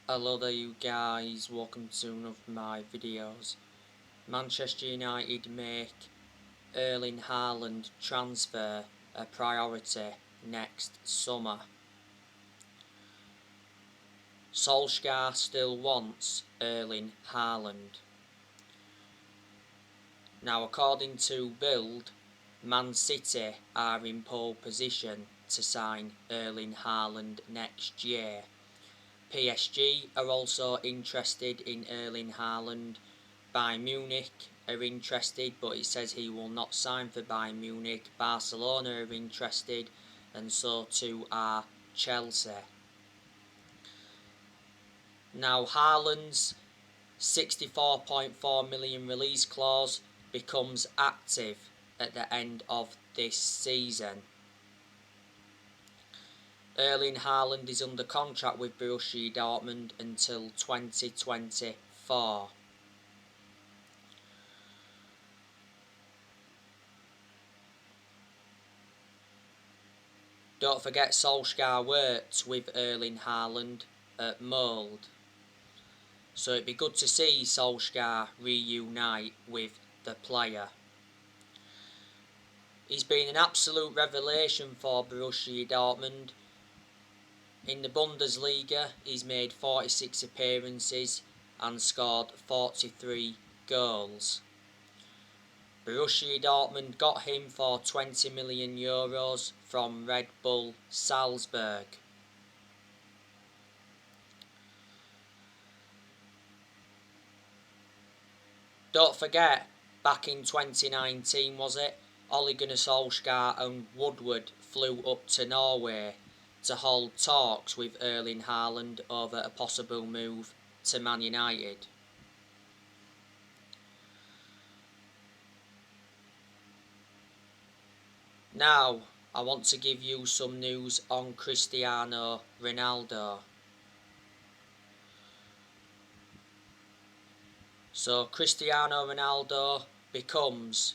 Hello there you guys, welcome to one of my videos. Manchester United make Erling Haaland transfer a priority next summer. Solskjaer still wants Erling Haaland. Now according to Bild, Man City are in pole position to sign Erling Haaland next year. PSG are also interested in Erling Haaland. Bayern Munich are interested, but it says he will not sign for Bayern Munich. Barcelona are interested, and so too are Chelsea. Now Haaland's 64.4 million release clause becomes active at the end of this season. Erling Haaland is under contract with Borussia Dortmund until 2024. Don't forget Solskjaer worked with Erling Haaland at Mould, so it'd be good to see Solskjaer reunite with the player. He's been an absolute revelation for Borussia Dortmund. In the Bundesliga, he's made 46 appearances and scored 43 goals. Borussia Dortmund got him for €20 million from Red Bull Salzburg. Don't forget, back in 2019 was it, Ole Gunnar Solskjaer and Woodward flew up to Norway to hold talks with Erling Haaland over a possible move to Man United. Now, I want to give you some news on Cristiano Ronaldo. So, Cristiano Ronaldo becomes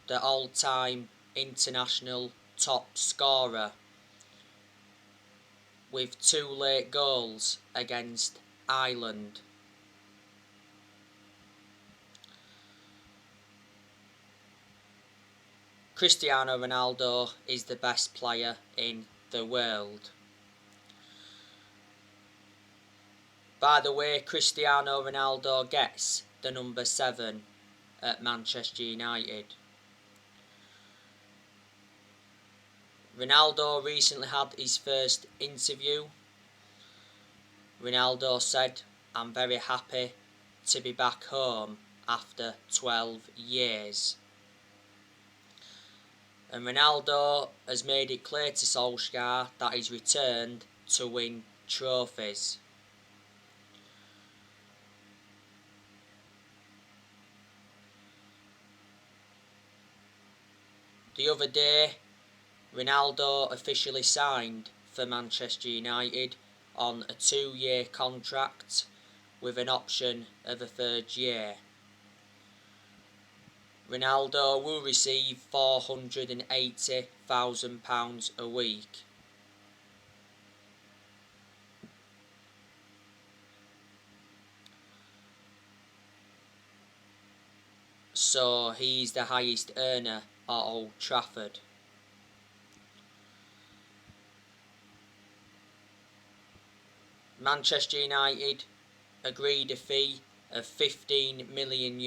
the all-time international top scorer with 2 late goals against Ireland. Cristiano Ronaldo is the best player in the world. By the way, Cristiano Ronaldo gets the number 7 at Manchester United. Ronaldo recently had his first interview. Ronaldo said, "I'm very happy to be back home after 12 years. And Ronaldo has made it clear to Solskjaer that he's returned to win trophies. The other day, Ronaldo officially signed for Manchester United on a 2-year contract with an option of a 3rd year. Ronaldo will receive £480,000 a week. So he's the highest earner at Old Trafford. Manchester United agreed a fee of €15 million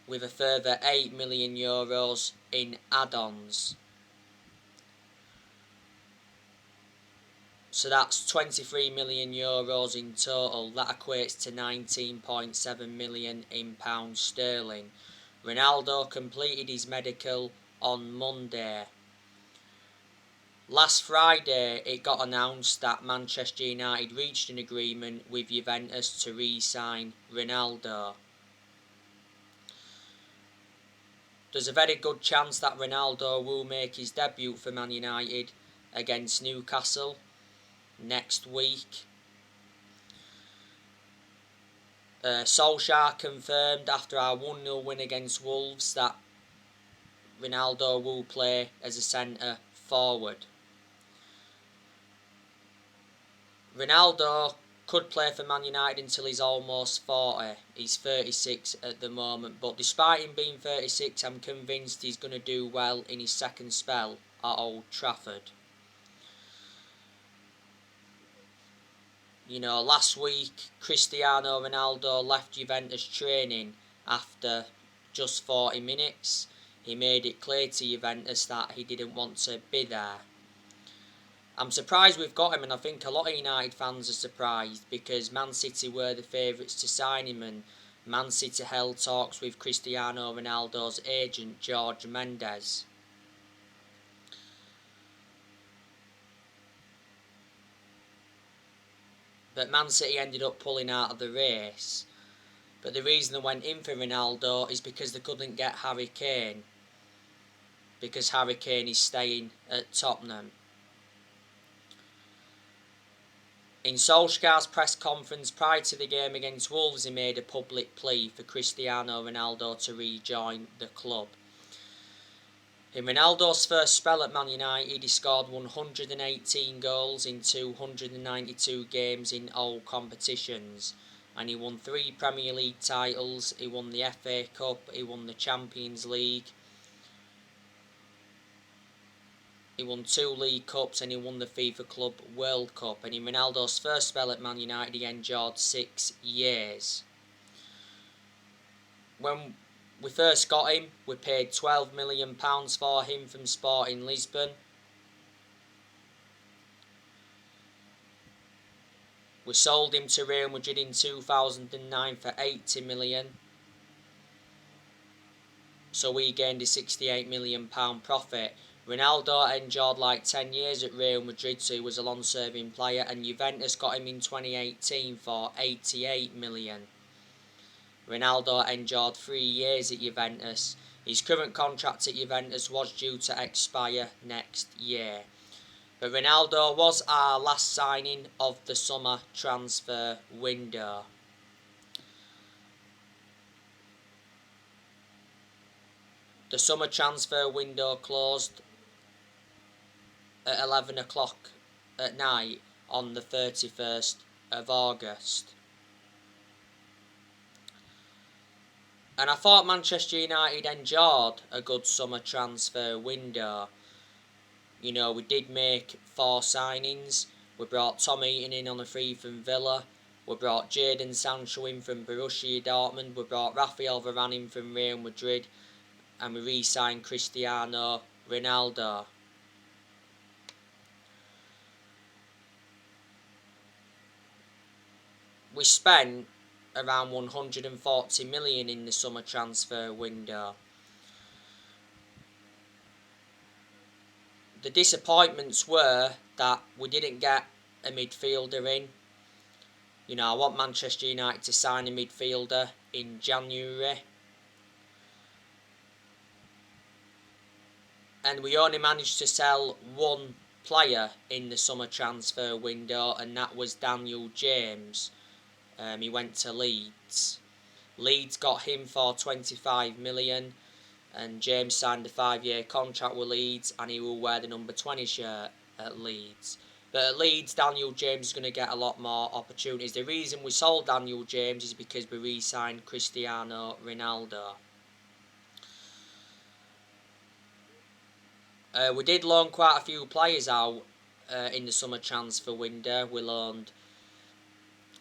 with a further €8 million in add-ons. So that's €23 million in total. That equates to 19.7 million in pounds sterling. Ronaldo completed his medical on Monday. Last Friday, it got announced that Manchester United reached an agreement with Juventus to re-sign Ronaldo. There's a very good chance that Ronaldo will make his debut for Man United against Newcastle next week. Solskjaer confirmed after our 1-0 win against Wolves that Ronaldo will play as a centre forward. Ronaldo could play for Man United until he's almost 40. He's 36 at the moment, but despite him being 36, I'm convinced he's going to do well in his second spell at Old Trafford. You know, last week Cristiano Ronaldo left Juventus training after just 40 minutes. He made it clear to Juventus that he didn't want to be there. I'm surprised we've got him, and I think a lot of United fans are surprised because Man City were the favourites to sign him, and Man City held talks with Cristiano Ronaldo's agent Jorge Mendes. But Man City ended up pulling out of the race. But the reason they went in for Ronaldo is because they couldn't get Harry Kane. Because Harry Kane is staying at Tottenham. In Solskjaer's press conference prior to the game against Wolves, he made a public plea for Cristiano Ronaldo to rejoin the club. In Ronaldo's first spell at Man United, he scored 118 goals in 292 games in all competitions, and he won 3 Premier League titles. He won the FA Cup, he won the Champions League, he won 2 League Cups, and he won the FIFA Club World Cup. And in Ronaldo's first spell at Man United, he endured 6 years. When we first got him, we paid £12 million for him from Sporting Lisbon. We sold him to Real Madrid in 2009 for £80 million. So we gained a £68 million profit. Ronaldo endured like 10 years at Real Madrid, so he was a long-serving player, and Juventus got him in 2018 for £88 million. Ronaldo endured 3 years at Juventus. His current contract at Juventus was due to expire next year. But Ronaldo was our last signing of the summer transfer window. The summer transfer window closed at 11 o'clock at night on the 31st of August. And I thought Manchester United endured a good summer transfer window. You know, we did make 4 signings. We brought Tom Heaton in on a free from Villa. We brought Jadon Sancho in from Borussia Dortmund. We brought Rafael Varane in from Real Madrid. And we re-signed Cristiano Ronaldo. We spent around 140 million in the summer transfer window. The disappointments were that we didn't get a midfielder in. You know, I want Manchester United to sign a midfielder in January. And we only managed to sell 1 player in the summer transfer window, and that was Daniel James. He went to Leeds. Leeds got him for 25 million, and James signed a 5-year contract with Leeds, and he will wear the number 20 shirt at Leeds. But at Leeds, Daniel James is going to get a lot more opportunities. The reason we sold Daniel James is because we re-signed Cristiano Ronaldo. We did loan quite a few players out in the summer transfer window. We loaned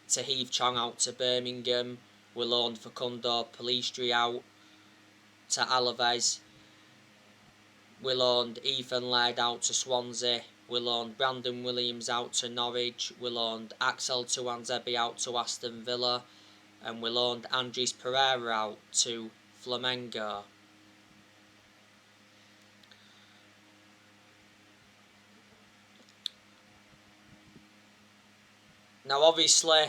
Tahith Chong out to Birmingham. We loaned Facundo Pellistri out to Alaves. We loaned Ethan Laird out to Swansea. We loaned Brandon Williams out to Norwich. We loaned Axel Tuanzebe out to Aston Villa. And we loaned Andres Pereira out to Flamengo. Now obviously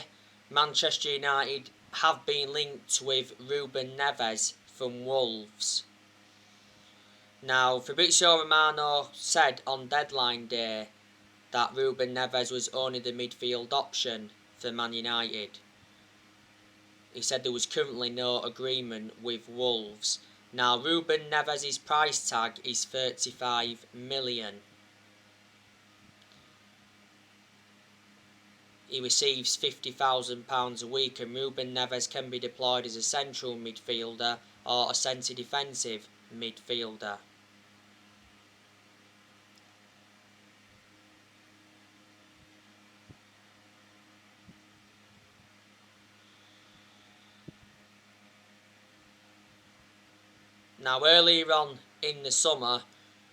Manchester United have been linked with Ruben Neves from Wolves. Now Fabrizio Romano said on deadline day that Ruben Neves was only the midfield option for Man United. He said there was currently no agreement with Wolves. Now Ruben Neves' price tag is 35 million. he receives £50,000 a week, and Ruben Neves can be deployed as a central midfielder or a centre defensive midfielder. Now, earlier on in the summer,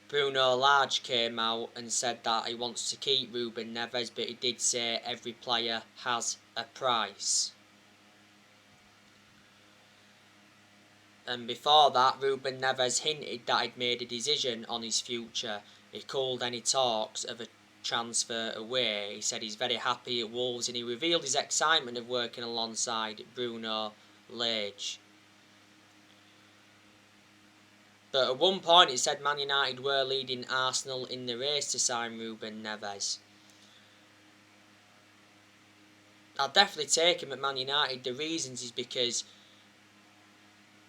Bruno Lage came out and said that he wants to keep Ruben Neves, but he did say every player has a price. And before that, Ruben Neves hinted that he'd made a decision on his future. He called any talks of a transfer away. He said he's very happy at Wolves, and he revealed his excitement of working alongside Bruno Lage. But at one point it said Man United were leading Arsenal in the race to sign Ruben Neves. I'll definitely take him at Man United. The reasons is because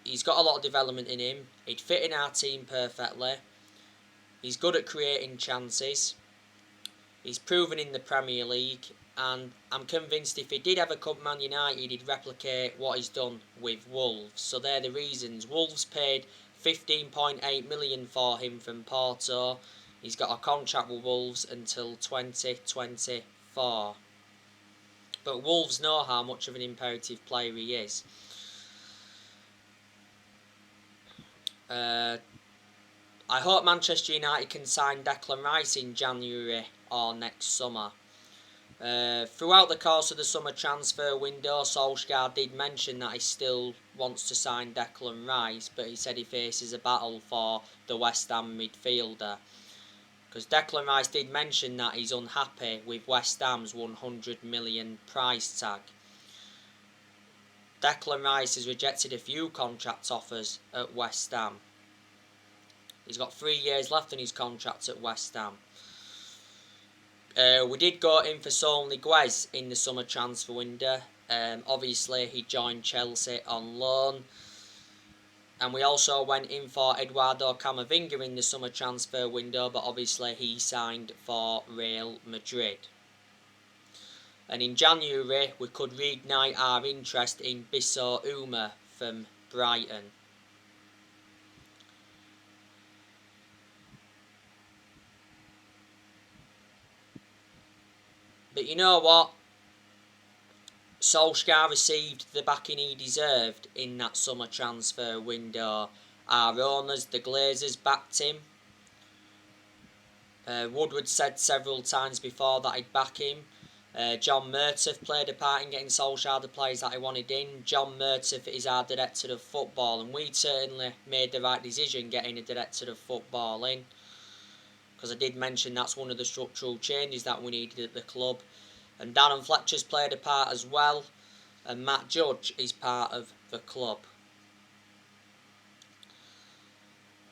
he's got a lot of development in him. He'd fit in our team perfectly. He's good at creating chances. He's proven in the Premier League. And I'm convinced if he did ever come Man United, he'd replicate what he's done with Wolves. So they're the reasons. Wolves paid 15.8 million for him from Porto. He's got a contract with Wolves until 2024. But Wolves know how much of an imperative player he is. I hope Manchester United can sign Declan Rice in January or next summer. Throughout the course of the summer transfer window, Solskjaer did mention that he still wants to sign Declan Rice, but he said he faces a battle for the West Ham midfielder. Because Declan Rice did mention that he's unhappy with West Ham's 100 million price tag. Declan Rice has rejected a few contract offers at West Ham. He's got 3 years left on his contract at West Ham. We did go in for Sol Niguez in the summer transfer window. Obviously, he joined Chelsea on loan. And we also went in for Eduardo Camavinga in the summer transfer window, but obviously he signed for Real Madrid. And in January, we could reignite our interest in Bissau Uma from Brighton. But you know what? Solskjaer received the backing he deserved in that summer transfer window. Our owners, the Glazers, backed him. Woodward said several times before that he'd back him. John Murtaugh played a part in getting Solskjaer the players that he wanted in. John Murtaugh is our director of football, and we certainly made the right decision getting a director of football in. Because I did mention that's one of the structural changes that we needed at the club. And Darren Fletcher's played a part as well. And Matt Judge is part of the club.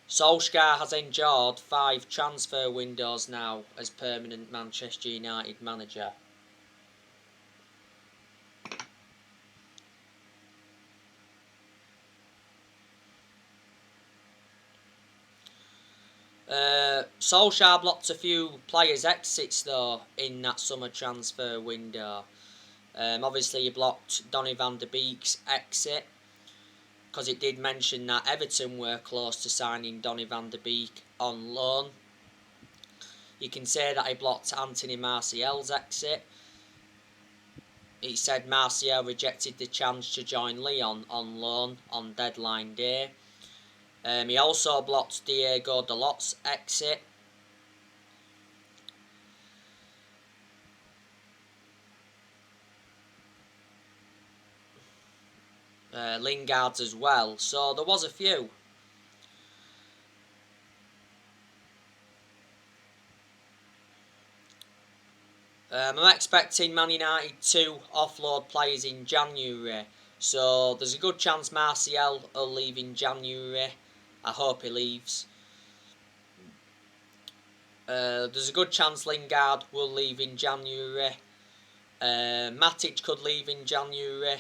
Solskjaer has endured 5 transfer windows now as permanent Manchester United manager. Solskjaer blocked a few players' exits though in that summer transfer window. Obviously he blocked Donny van de Beek's exit because it did mention that Everton were close to signing Donny van de Beek on loan. You can say that he blocked Anthony Martial's exit. He said Martial rejected the chance to join Lyon on loan on deadline day. He also blocked Diego Dalot's exit. Lingard's as well. So there was a few. I'm expecting Man United to offload players in January. So there's a good chance Martial will leave in January. I hope he leaves. There's a good chance Lingard will leave in January. Matic could leave in January.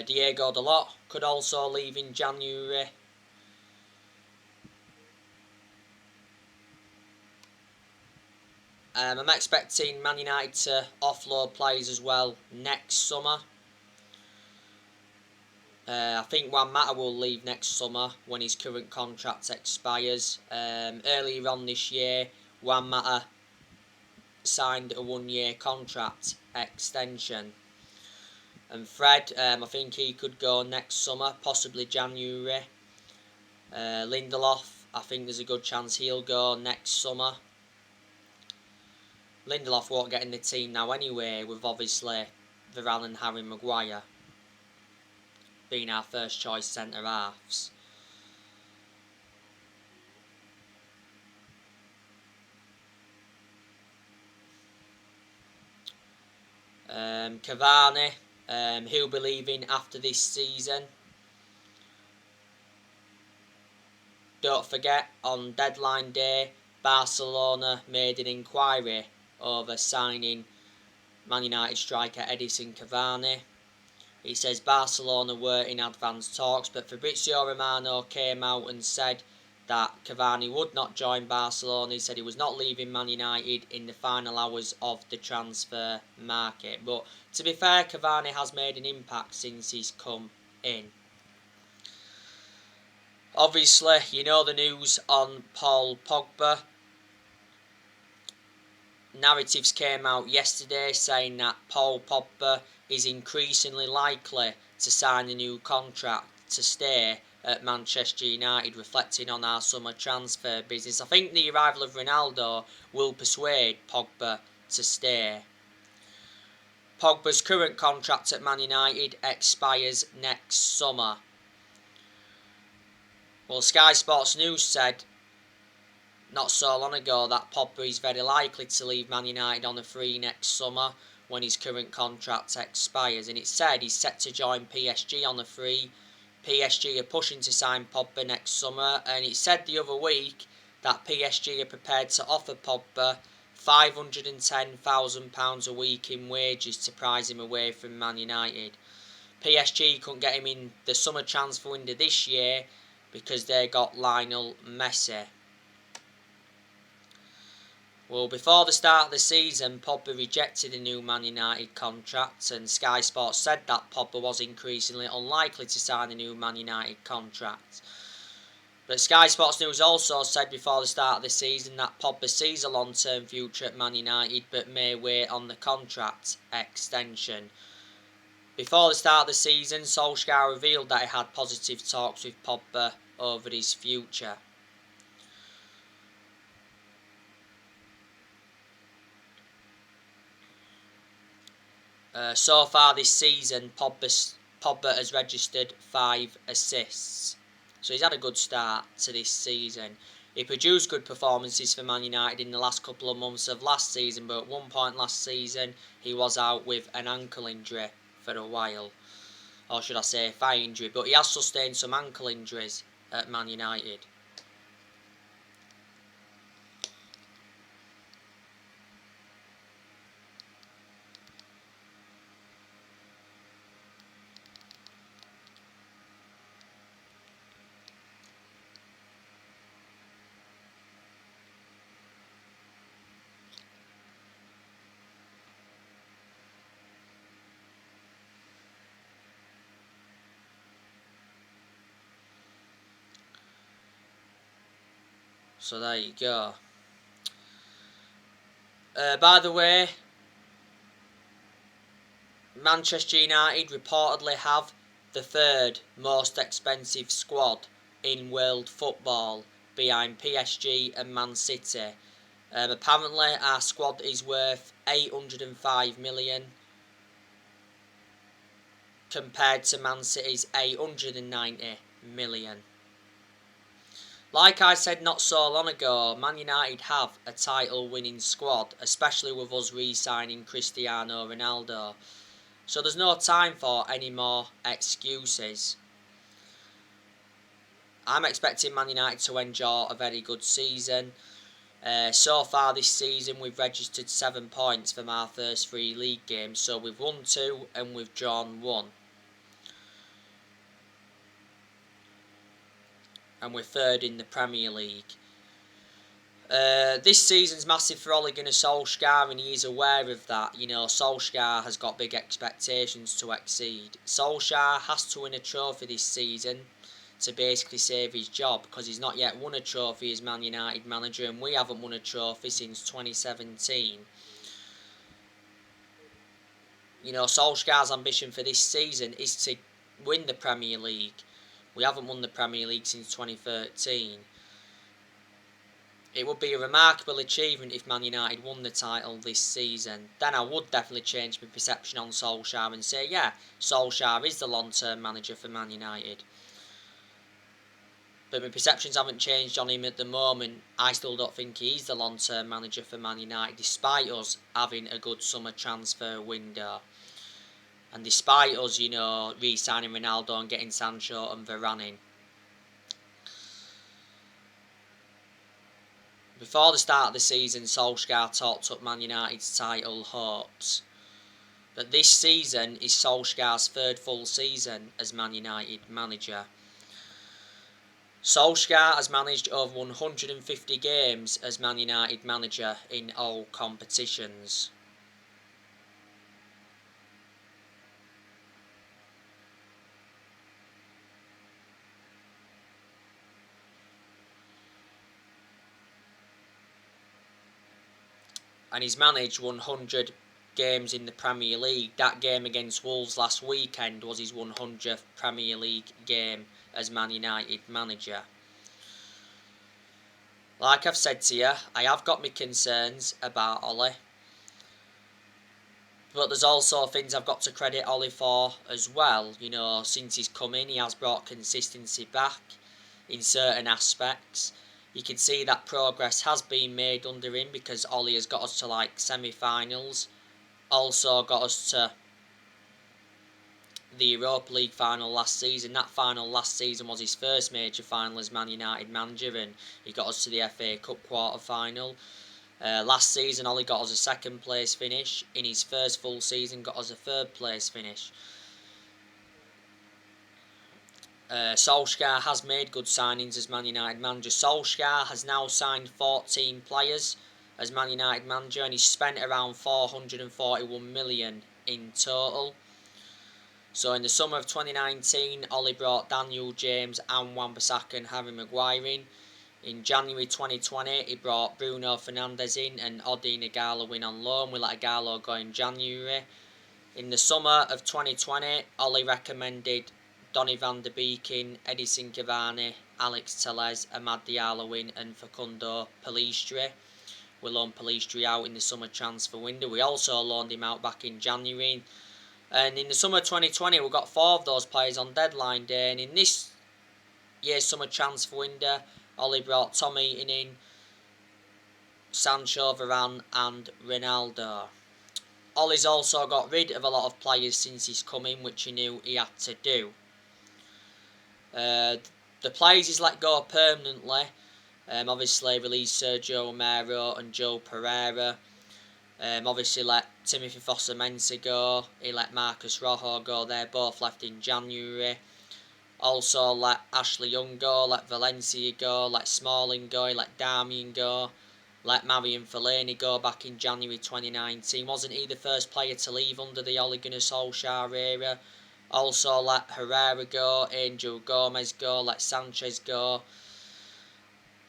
Diego Dalot could also leave in January. I'm expecting Man United to offload players as well next summer. I think Juan Mata will leave next summer when his current contract expires. Earlier on this year, Juan Mata signed a 1-year contract extension. And Fred, I think he could go next summer, possibly January. Lindelof, I think there's a good chance he'll go next summer. Lindelof won't get in the team now anyway, with obviously Varane and Harry Maguire being our first choice centre halves. Cavani, he'll be leaving after this season. Don't forget, on deadline day, Barcelona made an inquiry over signing Man United striker Edison Cavani. He says Barcelona were in advanced talks, but Fabrizio Romano came out and said that Cavani would not join Barcelona. He said he was not leaving Man United in the final hours of the transfer market. But to be fair, Cavani has made an impact since he's come in. Obviously, you know the news on Paul Pogba. Narratives came out yesterday saying that Paul Pogba is increasingly likely to sign a new contract to stay at Manchester United, reflecting on our summer transfer business. I think the arrival of Ronaldo will persuade Pogba to stay. Pogba's current contract at Man United expires next summer. Well, Sky Sports News said not so long ago that Pogba is very likely to leave Man United on a free next summer when his current contract expires, and it said he's set to join PSG on a free. PSG are pushing to sign Pogba next summer, and it said the other week that PSG are prepared to offer Pogba £510,000 a week in wages to prize him away from Man United. PSG couldn't get him in the summer transfer window this year because they got Lionel Messi. Well, before the start of the season, Pogba rejected a new Man United contract, and Sky Sports said that Pogba was increasingly unlikely to sign a new Man United contract. But Sky Sports News also said before the start of the season that Pogba sees a long-term future at Man United but may wait on the contract extension. Before the start of the season, Solskjaer revealed that he had positive talks with Pogba over his future. So far this season, Pogba has registered 5 assists. So he's had a good start to this season. He produced good performances for Man United in the last couple of months of last season, but at one point last season he was out with an ankle injury for a while. Or should I say thigh injury, but he has sustained some ankle injuries at Man United. So there you go. By the way, Manchester United reportedly have the third most expensive squad in world football, behind PSG and Man City. Apparently our squad is worth 805 million compared to Man City's 890 million. Like I said not so long ago, Man United have a title-winning squad, especially with us re-signing Cristiano Ronaldo. So there's no time for any more excuses. I'm expecting Man United to enjoy a very good season. So far this season we've registered 7 points from our first 3 league games. So we've won 2 and we've drawn 1. And we're third in the Premier League. This season's massive for Ole Gunnar Solskjaer, and he is aware of that. You know, Solskjaer has got big expectations to exceed. Solskjaer has to win a trophy this season to basically save his job, because he's not yet won a trophy as Man United manager, and we haven't won a trophy since 2017. You know, Solskjaer's ambition for this season is to win the Premier League. We haven't won the Premier League since 2013. It would be a remarkable achievement if Man United won the title this season. Then I would definitely change my perception on Solskjaer and say, yeah, Solskjaer is the long-term manager for Man United. But my perceptions haven't changed on him at the moment. I still don't think he's the long-term manager for Man United, despite us having a good summer transfer window. And despite us, you know, re-signing Ronaldo and getting Sancho and Varane in. Before the start of the season, Solskjaer talked up Man United's title hopes. But this season is Solskjaer's third full season as Man United manager. Solskjaer has managed over 150 games as Man United manager in all competitions. And he's managed 100 games in the Premier League. That game against Wolves last weekend was his 100th Premier League game as Man United manager. Like I've said to you, I have got my concerns about Ole. But there's also things I've got to credit Ole for as well. You know, since he's come in, he has brought consistency back in certain aspects. You can see that progress has been made under him, because Ole has got us to like semi-finals. Also got us to the Europa League final last season. That final last season was his first major final as Man United manager, and he got us to the FA Cup quarter final. Last season, Ole got us a second place finish. In his first full season, got us a third place finish. Solskjaer has made good signings as Man United manager. Solskjaer has now signed 14 players as Man United manager, and he's spent around 441 million in total. So in the summer of 2019, Ole brought Daniel James and Wan-Bissaka and Harry Maguire in. In January 2020, he brought Bruno Fernandes in and Odi Ighalo in on loan. We let Ighalo go in January. In the summer of 2020, Ole recommended Donny van de Beek in, Edison Cavani, Alex Telles, Amad Diallo in and Facundo Pellistri. We loaned Pellistri out in the summer transfer window. We also loaned him out back in January. And in the summer of 2020, we got 4 of those players on deadline day. And in this year's summer transfer window, Ole brought Tommy in, Sancho, Varane and Ronaldo. Ole's also got rid of a lot of players since he's come in, which he knew he had to do. The players he's let go permanently, obviously released Sergio Romero and Joe Pereira. Obviously let Timothy Fosu-Mensah go. He let Marcus Rojo go. They're both left in January. Also let Ashley Young go, let Valencia go, let Smalling go, he let Darmian go, let Marion Fellaini go back in January 2019. Wasn't he the first player to leave under the Ole Gunnar Solskjaer era? Also let Herrera go, Angel Gomez go, let Sanchez go,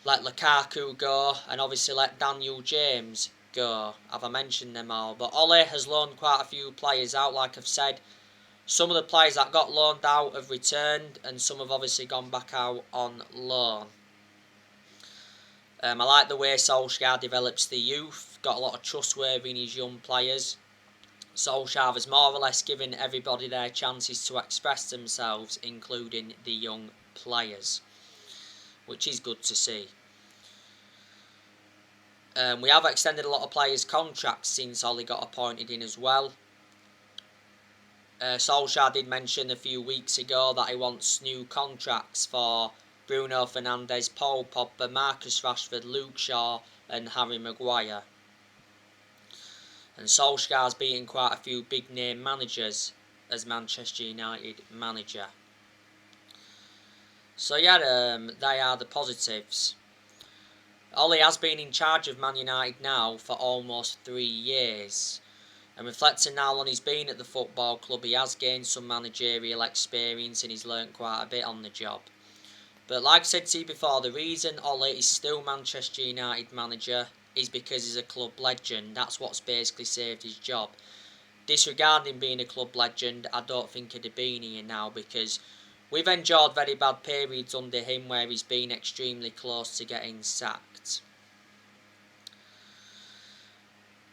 let Lukaku go, and obviously let Daniel James go. Have I mentioned them all? But Ole has loaned quite a few players out, like I've said. Some of the players that got loaned out have returned, and some have obviously gone back out on loan. I like the way Solskjaer develops the youth. Got a lot of trustworthy in his young players. Solskjaer has more or less given everybody their chances to express themselves, including the young players, which is good to see. We have extended a lot of players' contracts since Ole got appointed in as well. Solskjaer did mention a few weeks ago that he wants new contracts for Bruno Fernandes, Paul Pogba, Marcus Rashford, Luke Shaw and Harry Maguire. And Solskjaer's beaten quite a few big name managers as Manchester United manager. So yeah, they are the positives. Ole has been in charge of Man United now for almost 3 years. And reflecting how long he's been at the football club, he has gained some managerial experience and he's learnt quite a bit on the job. But like I said to you before, the reason Ole is still Manchester United manager is because he's a club legend. That's what's basically saved his job. Disregarding being a club legend, I don't think he'd have been here now, because we've endured very bad periods under him where he's been extremely close to getting sacked.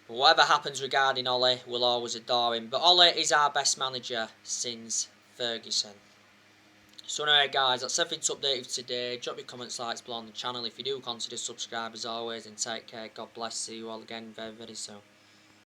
But whatever happens regarding Ole, we'll always adore him. But Ole is our best manager since Ferguson. So anyway guys, that's everything to update you for today. Drop your comments, likes below on the channel. If you do, consider subscribe as always, and take care. God bless. See you all again very, very soon.